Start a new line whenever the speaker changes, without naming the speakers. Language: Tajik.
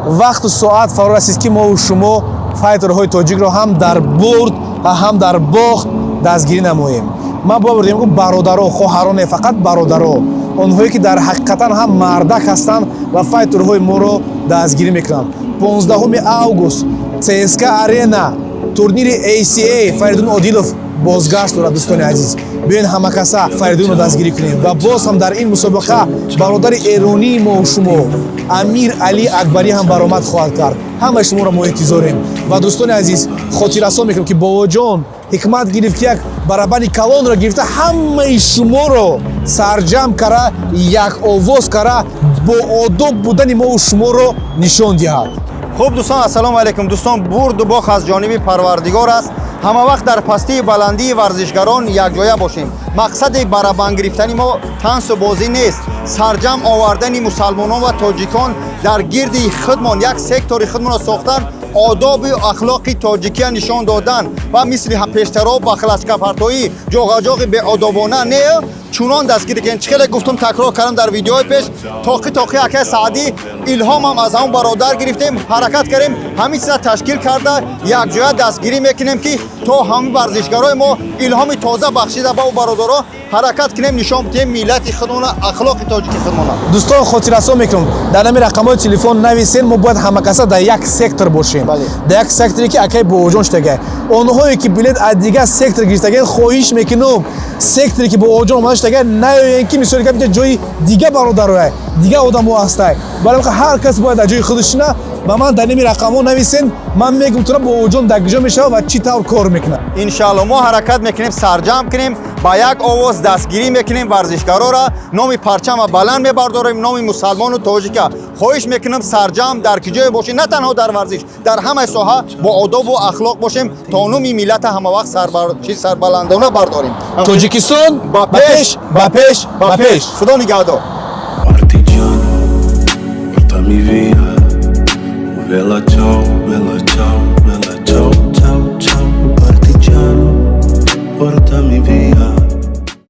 вақту соат фаро расист ки мову шумо файтерҳои тоҷикро ҳам дар бурд ва ҳам дар бохт дастгирӣ намоем. ман бовардем ки бародаро, хоҳаро не фақат бародаро, онҳое ки дар ҳақиқатан ҳам мардак ҳастанд ва файтерҳои моро дастгирӣ мекунанд. 15 август ЦСКА арена турнири ACA Фаридун Одилов бозгашт дорад. дӯстони азиз, биёед ҳамакаса Фаридунро дастгирӣ кунем ва боз ҳам дар ин мусобиқа бародари эронии мо шумо Амир Али Акбарӣ ҳам баромад хоҳад кард. ҳамаи шуморо мо интизорем ва дӯстони азиз, хотиррасон мекунем ки бобоҷон ҳикмат гирифт ки як барабани калонро гирифта ҳамаи шуморо сарҷамъ кара, як овоз кара, бо одоб будани мо шуморо нишон диҳад.
хуб дӯстон, ассалому алайкум. дӯстон, бурду бох аз ҷониби Парвардигор аст. ҳама вақт дар пастии баландии варзишгарон якҷоя бошем. мақсади барабанд гирифтани мо тансу бозӣ нест, сарҷамъ овардани мусалмонон ва тоҷикон дар гирди хидмон, як сектори хидмонро сохтан, одоби ахлоқи тоҷикия нишон додан ва мисли пештаро бахлачкапартоӣ ҷоғаҷоғи беодобона не чунон дастгирӣ кунем. чӣ хеле гуфтум, такрор кардам дар видеои пеш. тоқи акай Саъдӣ илҳомам аз ҳамон бародар гирифтем, ҳаракат кардем, ҳамин чиза ташкил карда якҷоя дастгирӣ мекунем ки то ҳамин варзишгарои мо илҳоми тоза бахшида ба бародаро ҳаракат кунем, нишон бидем миллати худмона, ахлоқи тоҷики худмона.
дӯстон, хотиррасон мекунем, дар ҳамин рақамҳои телефон нависен. мо бояд ҳамакаса дар як сектор бошем. дар як секторе ки акай бобоҷон штагай, онҳое ки билет аз дигар сектор гирифтаган, хоҳиш мекунем секторе ки бобоҷон омада штагай наёяен ки мисоли ка ҷои дига бародарояй, дига одамо ҳастай. барои ҳар кас бояд дар ҷои худшина ба ман дар ҳамин рақамҳо нависен. ман мегум тура бобоҷон дар куҷо мешава ва чӣ тавр кор мекунад.
иншаалло мо ҳаракат мекунем, сарҷамъ кунем, ба як овоз дастгирӣ мекунем варзишгарора, номи парчама баланд мебардорем, номи мусалмону тоҷика. хоҳиш мекунем сарҷамъ дар куҷое бошем, на танҳо дар варзиш, дар ҳамаи соҳа бо одобу ахлоқ бошем, то номи миллата ҳама вақт сарбаландона бардорем.
Тоҷикистон ба пеш, ба пеш, ба пеш.
Худо нигаҳдор.
Partigiano, portami via, bella ciao,